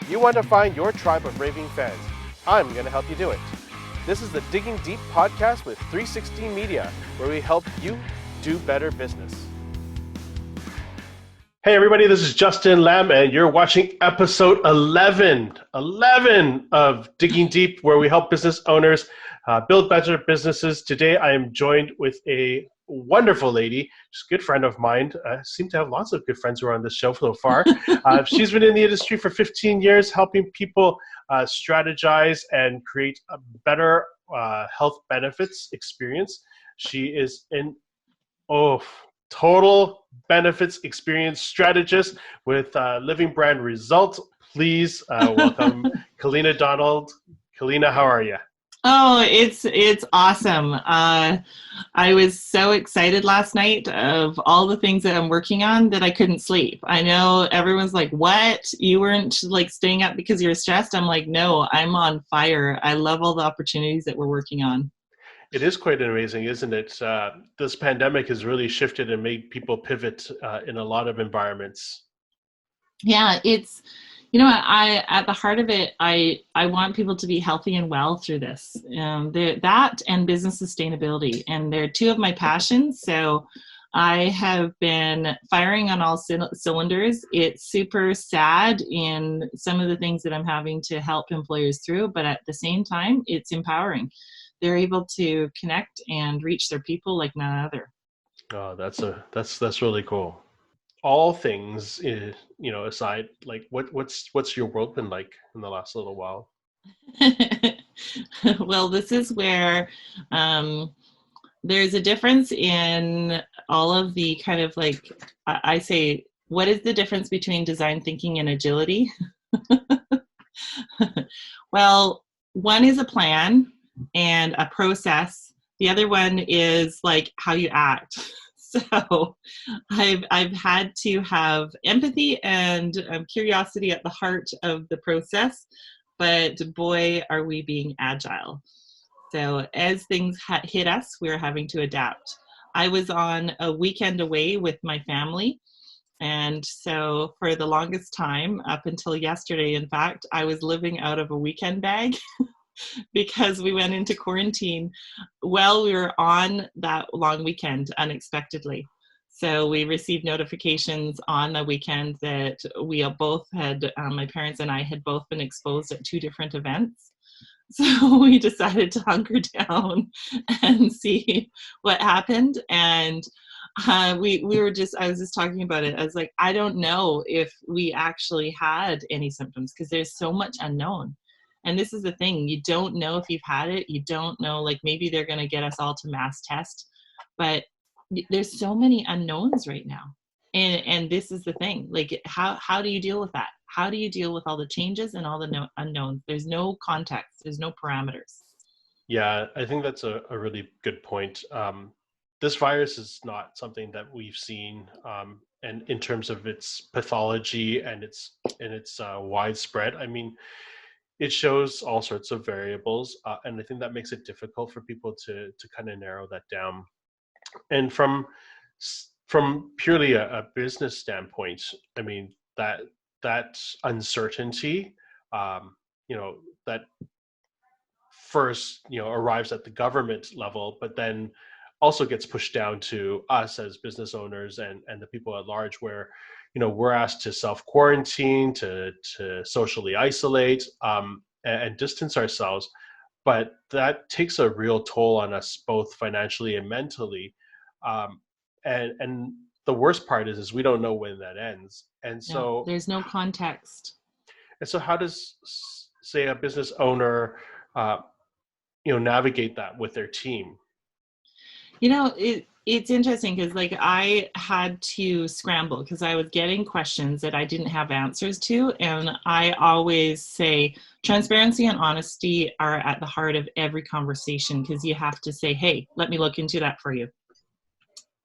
You want to find your tribe of raving fans. I'm going to help you do it. This is the Digging Deep podcast with 360 Media, where we help you do better business. Hey everybody, this is Justin Lamb, and you're watching episode 11 of Digging Deep, where we help business owners build better businesses. Today I am joined with a wonderful lady. She's a good friend of mine. I seem to have lots of good friends who are on this show so far. She's been in the industry for 15 years, helping people strategize and create a better health benefits experience. She is total benefits experience strategist with Living Brand Results. Please welcome Kalina Donald. Kalina, how are you? Oh, it's awesome. I was so excited last night of all the things that I'm working on that I couldn't sleep. I know everyone's like, what? You weren't like staying up because you're stressed? I'm like, no, I'm on fire. I love all the opportunities that we're working on. It is quite amazing, isn't it? This pandemic has really shifted and made people pivot in a lot of environments. Yeah, it's, I at the heart of it, I want people to be healthy and well through this. That and business sustainability, and they're two of my passions. So I have been firing on all cylinders. It's super sad in some of the things that I'm having to help employers through, but at the same time, it's empowering. They're able to connect and reach their people like none other. Oh, that's really cool. All things, aside, like what's your world been like in the last little while? Well, this is where there's a difference in all of the kind of like, I say, what is the difference between design thinking and agility? Well, one is a plan and a process. The other one is like how you act. So I've had to have empathy and curiosity at the heart of the process, but boy, are we being agile. So as things hit us, we're having to adapt. I was on a weekend away with my family. And so for the longest time, up until yesterday, in fact, I was living out of a weekend bag because we went into quarantine while we were on that long weekend unexpectedly. So we received notifications on the weekend that we both had, my parents and I had both been exposed at two different events. So we decided to hunker down and see what happened. And we were just, I was just talking about it. I was like, I don't know if we actually had any symptoms because there's so much unknown. And this is the thing, you don't know if you've had it. You don't know, like maybe they're going to get us all to mass test, but there's so many unknowns right now. And this is the thing, like how do you deal with that? How do you deal with all the changes and all the unknowns? There's no context. There's no parameters. Yeah, I think that's a really good point. This virus is not something that we've seen, and in terms of its pathology and its widespread. I mean, it shows all sorts of variables, and I think that makes it difficult for people to kind of narrow that down. And from purely a business standpoint, I mean that uncertainty, that first arrives at the government level, but then also gets pushed down to us as business owners and the people at large, where we're asked to self quarantine, to socially isolate, and distance ourselves. But that takes a real toll on us, both financially and mentally. And the worst part is we don't know when that ends. And No, so there's no context. how does, say, a business owner uh, navigate that with their team? It's interesting because like I had to scramble because I was getting questions that I didn't have answers to. And I always say transparency and honesty are at the heart of every conversation because you have to say, hey, let me look into that for you.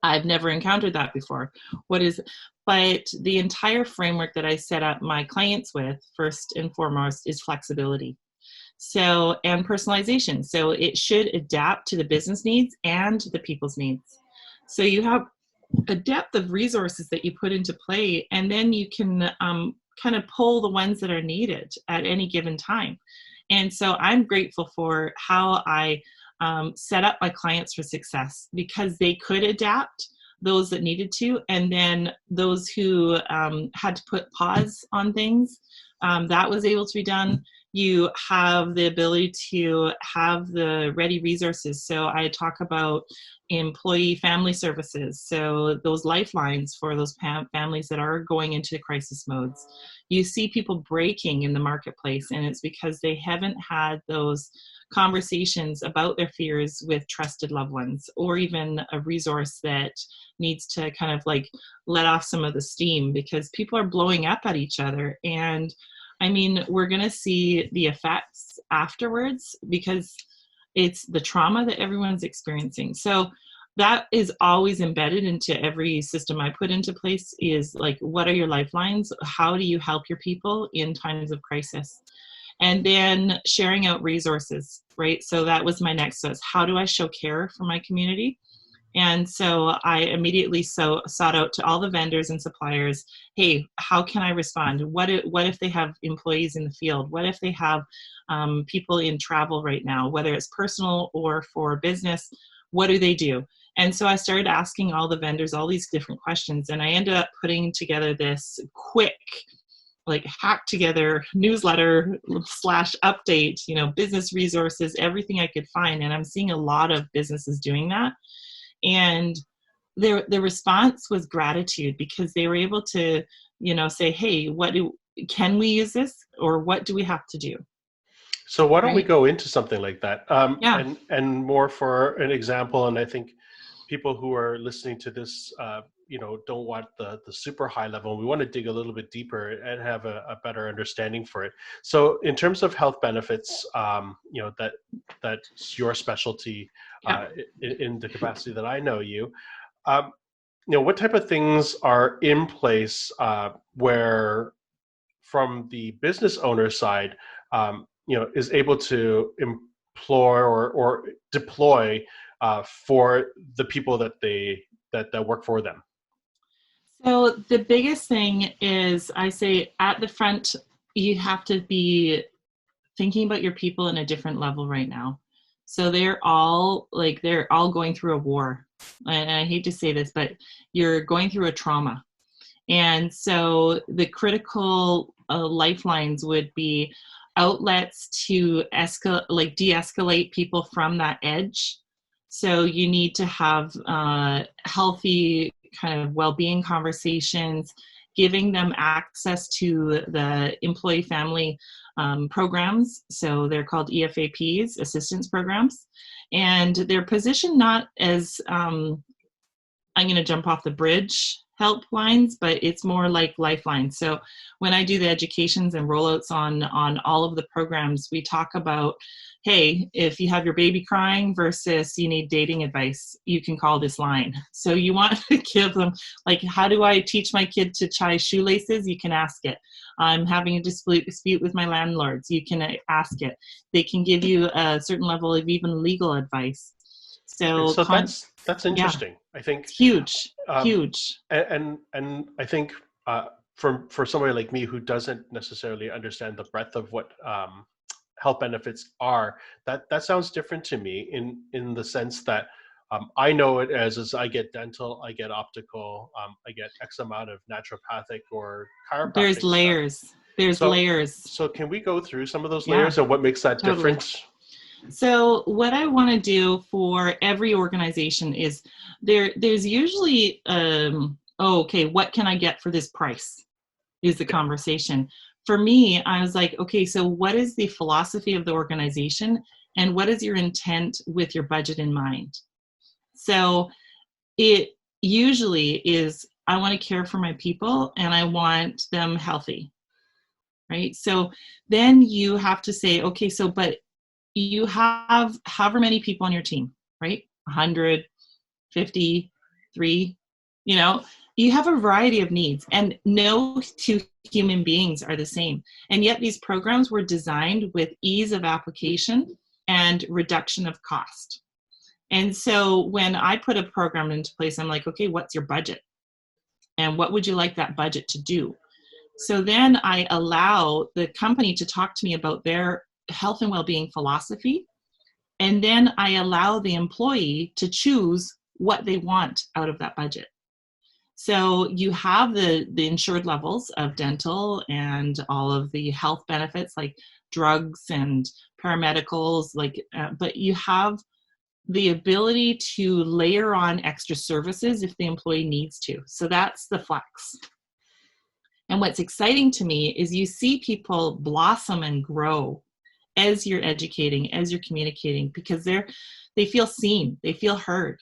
I've never encountered that before. But the entire framework that I set up my clients with, first and foremost, is flexibility. So, and personalization. So it should adapt to the business needs and the people's needs. So you have a depth of resources that you put into play, and then you can kind of pull the ones that are needed at any given time. And so I'm grateful for how I set up my clients for success, because they could adapt, those that needed to, and then those who had to put pause on things, that was able to be done. You have the ability to have the ready resources. So I talk about employee family services. So those lifelines for those families that are going into crisis modes. You see people breaking in the marketplace, and it's because they haven't had those conversations about their fears with trusted loved ones, or even a resource that needs to kind of like let off some of the steam, because people are blowing up at each other. And I mean, we're going to see the effects afterwards, because it's the trauma that everyone's experiencing. So that is always embedded into every system I put into place, is like, what are your lifelines? How do you help your people in times of crisis? And then sharing out resources, right? So that was my next. So it's, how do I show care for my community? And so I immediately sought out to all the vendors and suppliers, hey, how can I respond? What if they have employees in the field? What if they have people in travel right now, whether it's personal or for business? What do they do? And so I started asking all the vendors all these different questions, and I ended up putting together this quick, like, hack together newsletter / update, business resources, everything I could find. And I'm seeing a lot of businesses doing that. And the response was gratitude, because they were able to, say, hey, can we use this, or what do we have to do? So why don't we Right? go into something like that? Yeah. And more for an example, and I think people who are listening to this, don't want the super high level. We want to dig a little bit deeper and have a better understanding for it. So in terms of health benefits, that's your specialty Yeah. in the capacity that I know you. What type of things are in place where, from the business owner side, is able to employ or deploy for the people that work for them? So the biggest thing is, I say at the front, you have to be thinking about your people in a different level right now. So they're all going through a war. And I hate to say this, but you're going through a trauma. And so the critical lifelines would be outlets to de-escalate people from that edge. So you need to have healthy kind of well-being conversations, giving them access to the employee family programs. So they're called EFAPs, assistance programs. And they're positioned not as, I'm going to jump off the bridge helplines, but it's more like lifelines. So when I do the educations and rollouts on all of the programs, we talk about, hey, if you have your baby crying versus you need dating advice, you can call this line. So you want to give them, like, how do I teach my kid to tie shoelaces? You can ask it. I'm having a dispute with my landlords. You can ask it. They can give you a certain level of even legal advice. And So, so that's yeah, interesting. I think it's huge, um, huge. and I think for somebody like me who doesn't necessarily understand the breadth of what health benefits are, that sounds different to me in the sense that I know it as I get dental, I get optical, I get X amount of naturopathic or There's chiropractic stuff. layers. There's So layers. so can we go through some of those Yeah, layers and what makes that totally. different? So what I want to do for every organization is there's usually okay, what can I get for this price is the Yeah. conversation. For me, I was like, okay, so what is the philosophy of the organization, and what is your intent with your budget in mind? So it usually is, I want to care for my people and I want them healthy, right? So then you have to say, okay, so but you have however many people on your team, right? 100, 50, 3, you have a variety of needs, and no two human beings are the same. And yet these programs were designed with ease of application and reduction of cost. And so when I put a program into place, I'm like, okay, what's your budget? And what would you like that budget to do? So then I allow the company to talk to me about their health and well-being philosophy. And then I allow the employee to choose what they want out of that budget. So you have the insured levels of dental and all of the health benefits like drugs and paramedicals, but you have the ability to layer on extra services if the employee needs to. So that's the flex. And what's exciting to me is you see people blossom and grow as you're educating, as you're communicating, because they feel seen, they feel heard.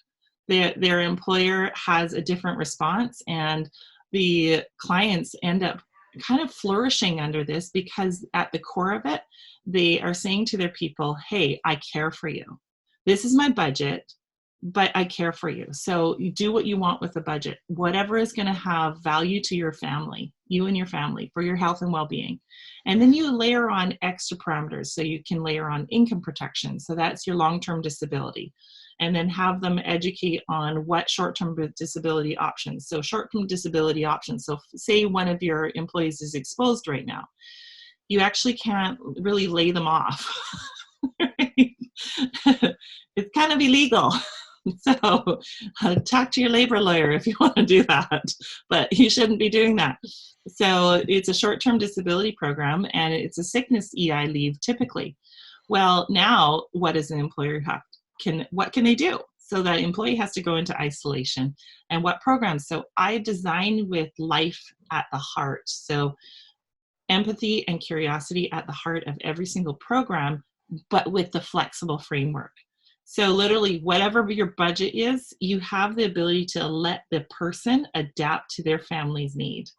Their employer has a different response, and the clients end up kind of flourishing under this because at the core of it, they are saying to their people, hey, I care for you. This is my budget, but I care for you. So you do what you want with the budget, whatever is going to have value to your family, you and your family, for your health and well-being. And then you layer on extra parameters. So you can layer on income protection. So that's your long-term disability. And then have them educate on what short-term disability options. So short-term disability options. So say one of your employees is exposed right now. You actually can't really lay them off. It's kind of illegal. So talk to your labor lawyer if you want to do that, but you shouldn't be doing that. So it's a short-term disability program, and it's a sickness EI leave typically. Well, now what does an employer have? What can they do? So that employee has to go into isolation, and what programs? So I design with life at the heart. So empathy and curiosity at the heart of every single program, but with the flexible framework. So literally, whatever your budget is, you have the ability to let the person adapt to their family's need.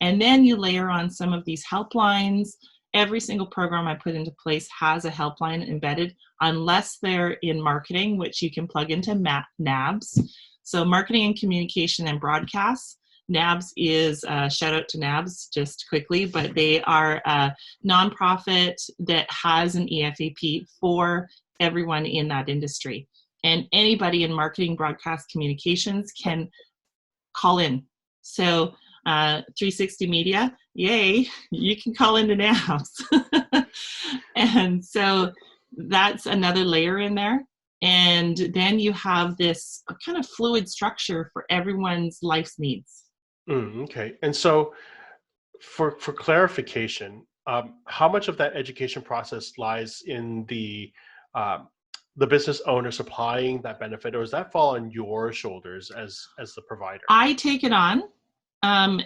And then you layer on some of these helplines. Every single program I put into place has a helpline embedded, unless they're in marketing, which you can plug into NABS. So marketing and communication and broadcasts. NABS is, shout out to NABS just quickly, but they are a nonprofit that has an EFAP for everyone in that industry. And anybody in marketing, broadcast, communications can call in. So 360 Media, yay, you can call into NABS. And so that's another layer in there. And then you have this kind of fluid structure for everyone's life's needs. Okay. And so for clarification, how much of that education process lies in the business owner supplying that benefit, or does that fall on your shoulders as the provider? I take it on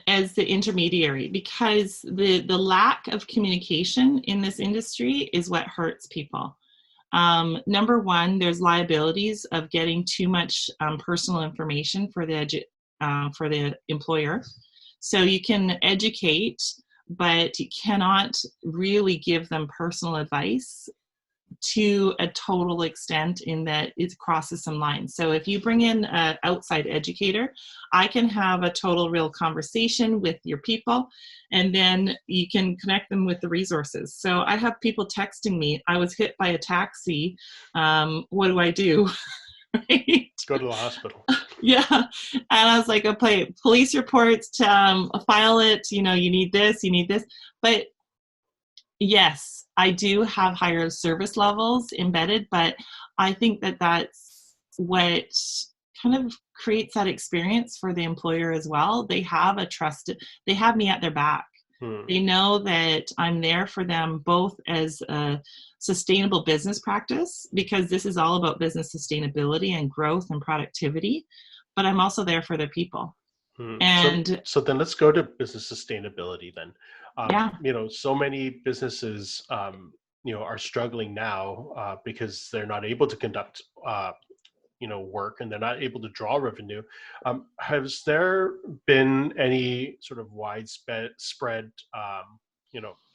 as the intermediary, because the lack of communication in this industry is what hurts people. Number one, there's liabilities of getting too much personal information for the employer. So you can educate, but you cannot really give them personal advice to a total extent, in that it crosses some lines. So if you bring in an outside educator, I can have a total real conversation with your people, and then you can connect them with the resources. So I have people texting me, I was hit by a taxi, what do I do? Right? Go to the hospital. Yeah. And I was like, okay, police reports, file it, you need this, you need this. But yes, I do have higher service levels embedded, but I think that that's what kind of creates that experience for the employer as well. They have they have me at their back. They know that I'm there for them, both as a sustainable business practice, because this is all about business sustainability and growth and productivity, but I'm also there for their people. And so then let's go to business sustainability then. Yeah. So many businesses, are struggling now because they're not able to conduct, work, and they're not able to draw revenue. Has there been any sort of widespread,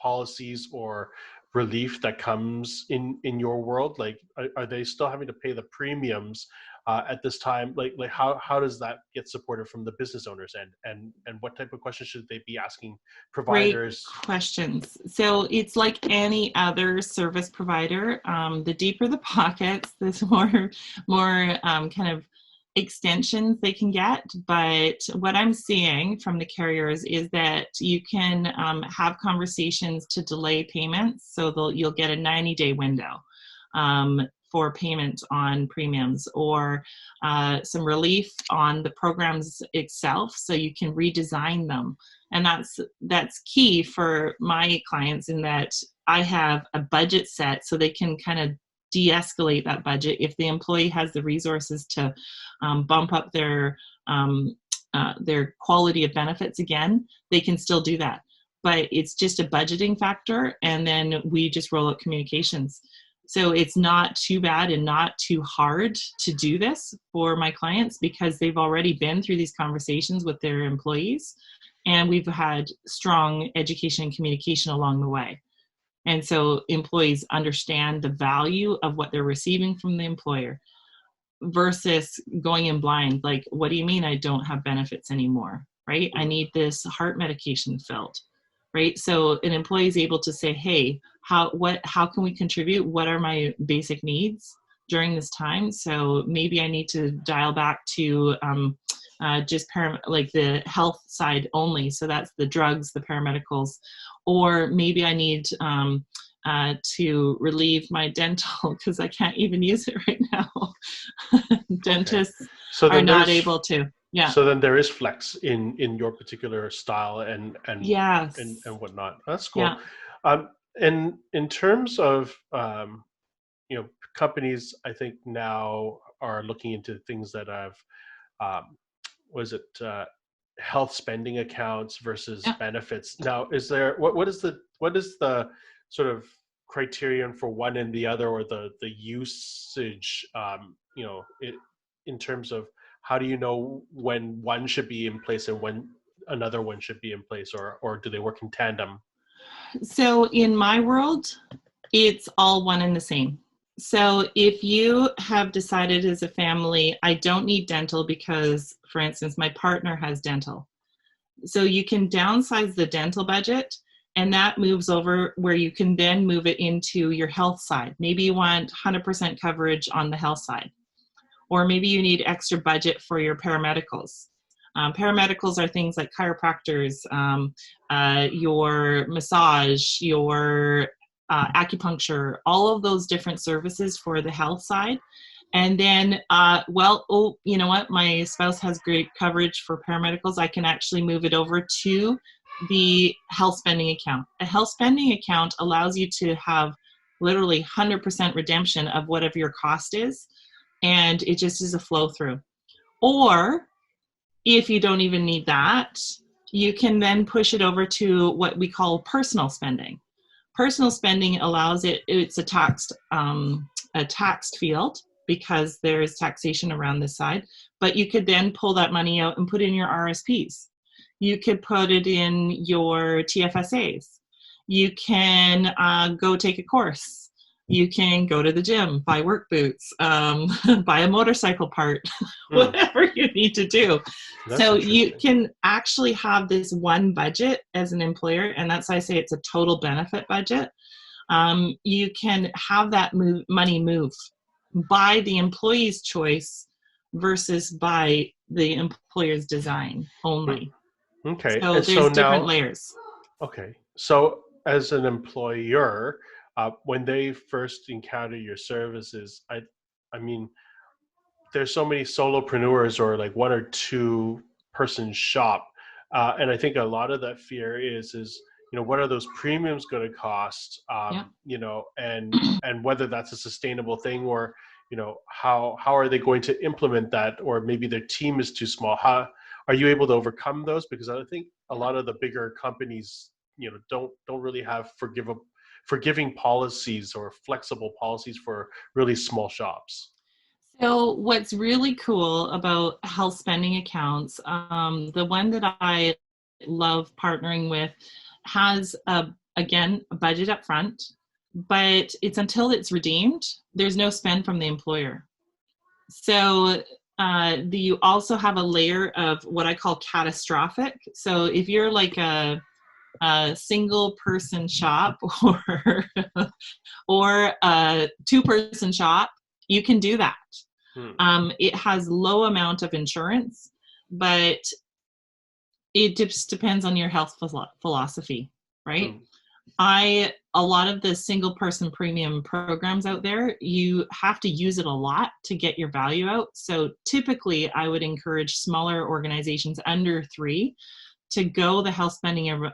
policies or relief that comes in your world? Like, are they still having to pay the premiums at this time? Like how does that get supported from the business owners end, and what type of questions should they be asking providers? Great questions. So it's like any other service provider. The deeper the pockets, the more kind of extensions they can get, but what I'm seeing from the carriers is that you can have conversations to delay payments. So you'll get a 90-day window for payment on premiums, or some relief on the programs itself, so you can redesign them. And that's key for my clients, in that I have a budget set so they can kind of de-escalate that budget. If the employee has the resources to bump up their quality of benefits again, they can still do that. But it's just a budgeting factor, and then we just roll out communications. So it's not too bad and not too hard to do this for my clients, because they've already been through these conversations with their employees, and we've had strong education and communication along the way. And so employees understand the value of what they're receiving from the employer, versus going in blind. Like, what do you mean I don't have benefits anymore, right? I need this heart medication filled, right? So an employee is able to say, hey, how can we contribute? What are my basic needs during this time? So maybe I need to dial back to just like the health side only. So that's the drugs, the paramedicals, or maybe I need to relieve my dental because I can't even use it right now. Dentists are not able to. Yeah. So then there is flex in your particular style and yes. and whatnot. That's cool. Yeah. And in terms of companies, I think now are looking into things that have health spending accounts versus benefits. Now, is there what is the sort of criterion for one and the other, or the usage? In terms of, how do you know when one should be in place and when another one should be in place, or do they work in tandem? So in my world, it's all one and the same. So if you have decided as a family, I don't need dental because, for instance, my partner has dental. So you can downsize the dental budget, and that moves over where you can then move it into your health side. Maybe you want 100% coverage on the health side, or maybe you need extra budget for your paramedicals. Paramedicals are things like chiropractors, your massage, your acupuncture, all of those different services for the health side. And then, you know what? My spouse has great coverage for paramedicals. I can actually move it over to the health spending account. A health spending account allows you to have literally 100% redemption of whatever your cost is. And it just is a flow through. Or if you don't even need that, you can then push it over to what we call personal spending. Personal spending allows it's a taxed field, because there's taxation around this side, but you could then pull that money out and put in your RSPs. You could put it in your TFSAs. You can go take a course. You can go to the gym, buy work boots, buy a motorcycle part, whatever you need to do. So you can actually have this one budget as an employer, and that's why I say it's a total benefit budget. You can have that money move by the employee's choice versus by the employer's design only. Okay. So there's different layers. Okay. So as an employer, when they first encounter your services, I mean, there's so many solopreneurs or like one or two person shop. And I think a lot of that fear is, what are those premiums going to cost? And whether that's a sustainable thing, or, how are they going to implement that? Or maybe their team is too small. How are you able to overcome those? Because I think a lot of the bigger companies, don't really have forgiving policies or flexible policies for really small shops. So what's really cool about health spending accounts, the one that I love partnering with has, again, a budget up front, but it's until it's redeemed, there's no spend from the employer. So you also have a layer of what I call catastrophic. So if you're like a single person shop or a 2-person shop, you can do that. It has low amount of insurance, but it just depends on your health philosophy, right? A lot of the single person premium programs out there, you have to use it a lot to get your value out. So typically I would encourage smaller organizations under 3 to go the health spending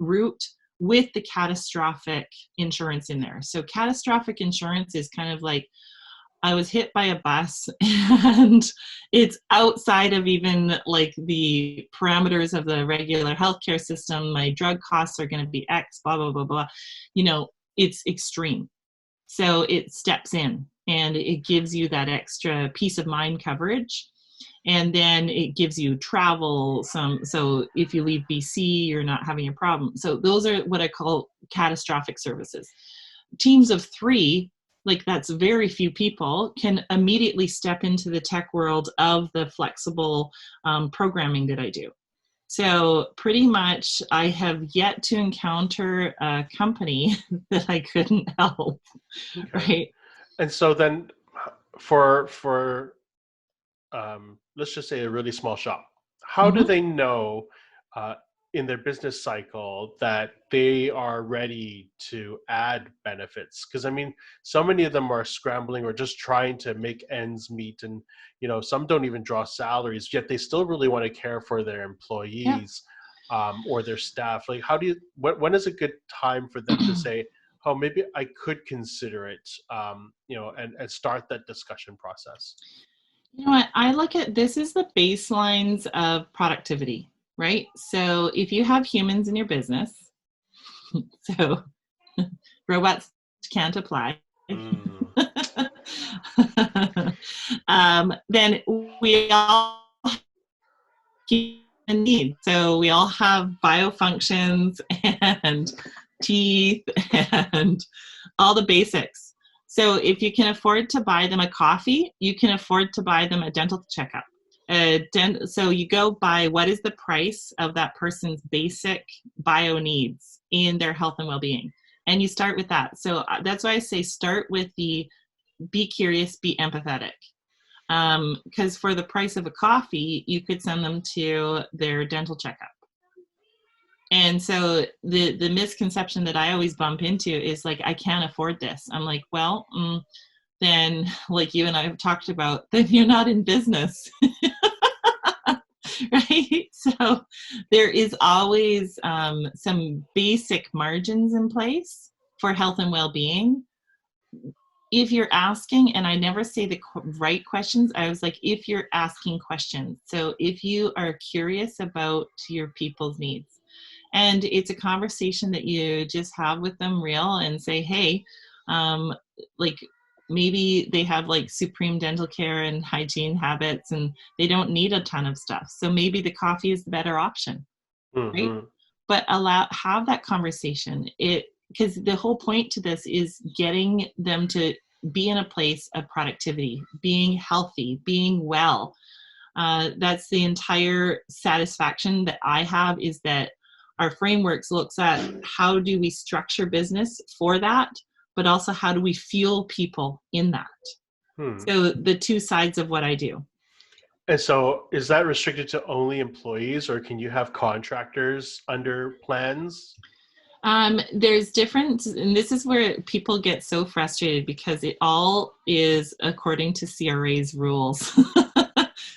route with the catastrophic insurance in there. So catastrophic insurance is kind of like, I was hit by a bus and it's outside of even like the parameters of the regular healthcare system. My drug costs are going to be X, blah, blah, blah, blah. You know, it's extreme. So it steps in and it gives you that extra peace of mind coverage. And then it gives you travel. So if you leave BC, you're not having a problem. So those are what I call catastrophic services. Teams of 3, like that's very few people, can immediately step into the tech world of the flexible programming that I do. So pretty much I have yet to encounter a company that I couldn't help, right? And so then for let's just say a really small shop, how do they know in their business cycle that they are ready to add benefits? Because I mean, so many of them are scrambling or just trying to make ends meet, and you know, some don't even draw salaries, yet they still really want to care for their employees or their staff. Like, how do you? When is a good time for them to say, "Oh, maybe I could consider it," you know, and start that discussion process? You know what? I look at this as the baselines of productivity, right? So if you have humans in your business, so robots can't apply, then we all need. So we all have biofunctions and teeth and all the basics. So if you can afford to buy them a coffee, you can afford to buy them a dental checkup. So you go by what is the price of that person's basic bio needs in their health and well-being. And you start with that. So that's why I say start with the be curious, be empathetic. Because for the price of a coffee, you could send them to their dental checkup. And so the misconception that I always bump into is like, I can't afford this. I'm like, well, then like you and I have talked about, then you're not in business. Right? So there is always some basic margins in place for health and well-being. If you're asking, and I never say the right questions, I was like, if you're asking questions. So if you are curious about your people's needs, and it's a conversation that you just have with them real and say, hey, like maybe they have like supreme dental care and hygiene habits and they don't need a ton of stuff. So maybe the coffee is the better option, right? But have that conversation. Because the whole point to this is getting them to be in a place of productivity, being healthy, being well. That's the entire satisfaction that I have, is that our frameworks looks at how do we structure business for that, but also how do we fuel people in that. So the two sides of what I do. And so is that restricted to only employees, or can you have contractors under plans? There's different, and this is where people get so frustrated because it all is according to CRA's rules.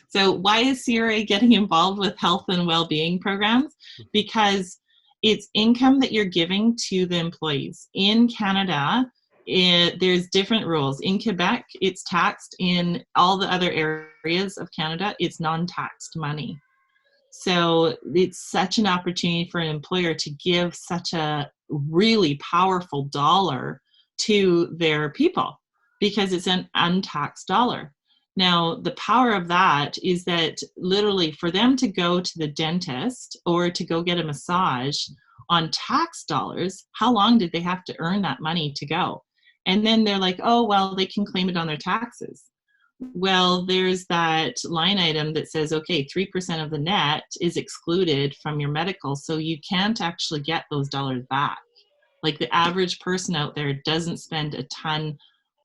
So why is CRA getting involved with health and well-being programs? Because it's income that you're giving to the employees. In Canada, there's different rules. In Quebec, it's taxed. In all the other areas of Canada, it's non-taxed money. So it's such an opportunity for an employer to give such a really powerful dollar to their people because it's an untaxed dollar. Now, the power of that is that literally for them to go to the dentist or to go get a massage on tax dollars, how long did they have to earn that money to go? And then they're like, oh, well, they can claim it on their taxes. Well, there's that line item that says, okay, 3% of the net is excluded from your medical, so you can't actually get those dollars back. Like the average person out there doesn't spend a ton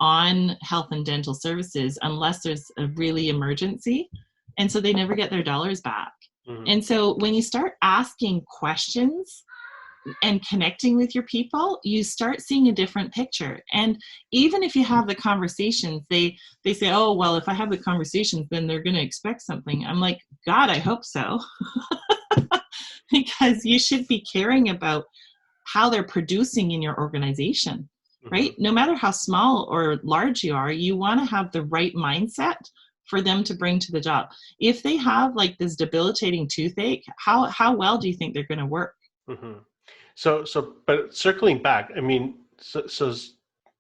on health and dental services unless there's a really emergency. And so they never get their dollars back. Mm-hmm. And so when you start asking questions and connecting with your people, you start seeing a different picture. And even if you have the conversations, they say, oh, well, if I have the conversations, then they're going to expect something. I'm like, God, I hope so. Because you should be caring about how they're producing in your organization, right? Mm-hmm. No matter how small or large you are, you want to have the right mindset for them to bring to the job. If they have like this debilitating toothache, how well do you think they're going to work? Mm-hmm. But circling back, I mean, so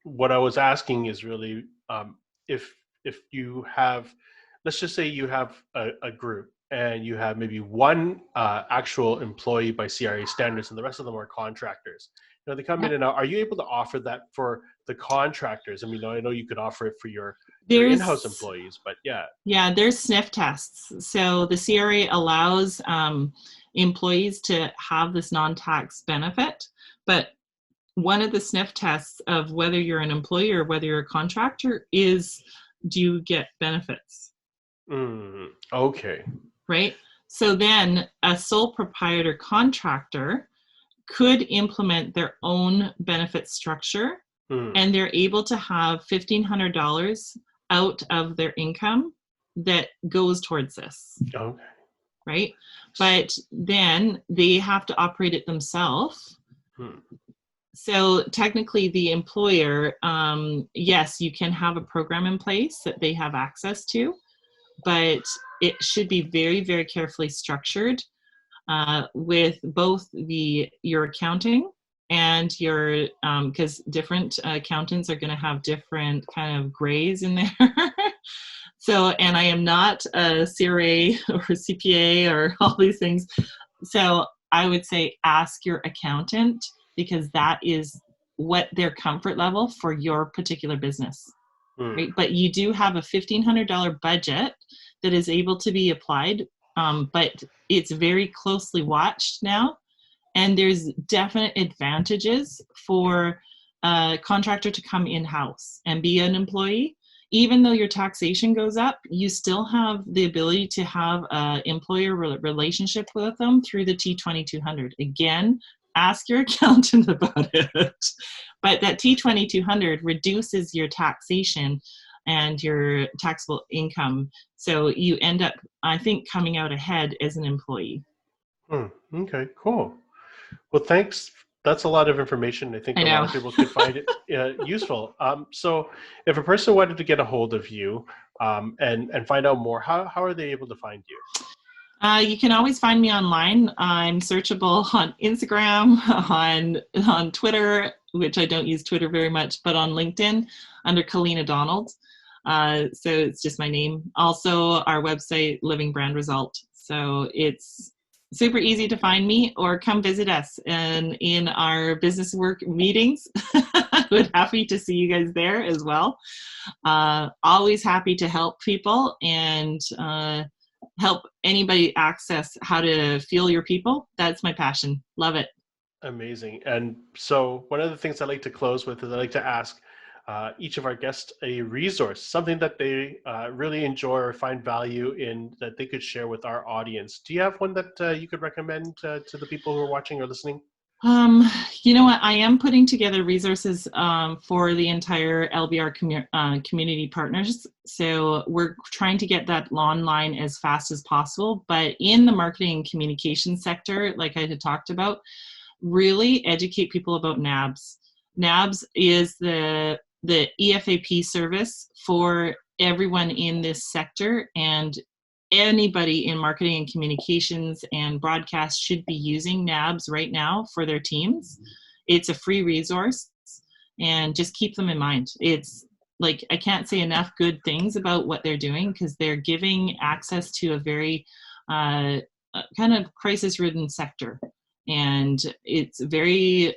what I was asking is really, if you have, let's just say you have a group and you have maybe one actual employee by CRA standards and the rest of them are contractors. You know, they come in and out. Are you able to offer that for the contractors? I mean, I know you could offer it for your in-house employees, but yeah. Yeah, there's sniff tests. So the CRA allows employees to have this non-tax benefit, but one of the sniff tests of whether you're an employee or whether you're a contractor is, do you get benefits? Okay. Right? So then a sole proprietor contractor could implement their own benefit structure, and they're able to have $1,500 out of their income that goes towards this. Okay. Right? But then they have to operate it themselves. So technically the employer, yes, you can have a program in place that they have access to, but it should be very, very carefully structured with both your accounting and your, because different accountants are going to have different kind of grays in there. So, and I am not a CRA or a CPA or all these things. So I would say ask your accountant, because that is what their comfort level for your particular business. Right? But you do have a $1,500 budget that is able to be applied, but it's very closely watched now. And there's definite advantages for a contractor to come in-house and be an employee. Even though your taxation goes up, you still have the ability to have an employer relationship with them through the T2200. Again, ask your accountant about it. But that T2200 reduces your taxation and your taxable income. So you end up, I think, coming out ahead as an employee. Okay, cool. Well, thanks. That's a lot of information. I think a lot of people could find it useful. So if a person wanted to get a hold of you and find out more, how are they able to find you? You can always find me online. I'm searchable on Instagram, on Twitter, which I don't use Twitter very much, but on LinkedIn under Kalina Donald. So it's just my name. Also, our website, Living Brand Result. So it's super easy to find me, or come visit us in our business work meetings. We're happy to see you guys there as well. Always happy to help people and help anybody access how to fuel your people. That's my passion. Love it. Amazing. And so one of the things I like to close with is I like to ask each of our guests a resource, something that they really enjoy or find value in that they could share with our audience. Do you have one that you could recommend to the people who are watching or listening? You know what? I am putting together resources for the entire LBR community partners. So we're trying to get that online as fast as possible. But in the marketing and communication sector, like I had talked about, really educate people about NABS. NABS is the EFAP service for everyone in this sector, and anybody in marketing and communications and broadcast should be using NABS right now for their teams. It's a free resource, and just keep them in mind. It's like, I can't say enough good things about what they're doing, because they're giving access to a very kind of crisis-ridden sector. And it's very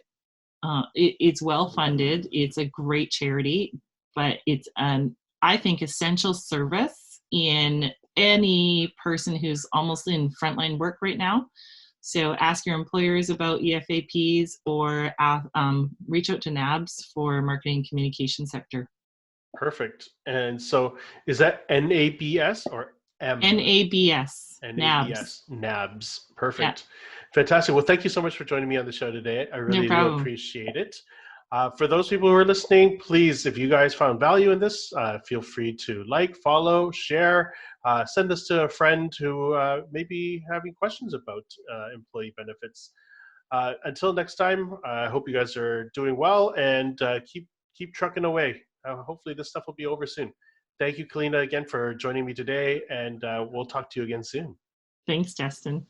it's well funded. It's a great charity, but it's an, I think, essential service in any person who's almost in frontline work right now. So ask your employers about EFAPs, or reach out to NABS for marketing and communication sector. Perfect. And so is that NABS or M? NABS, NABS. NABS, NABS. Yeah, Perfect. Fantastic. Well, thank you so much for joining me on the show today. I no really do problem. appreciate it. For those people who are listening, please, if you guys found value in this, feel free to like, follow, share, send this to a friend who may be having questions about employee benefits. Until next time, I hope you guys are doing well and keep trucking away. Hopefully, this stuff will be over soon. Thank you, Kalina, again for joining me today, and we'll talk to you again soon. Thanks, Justin.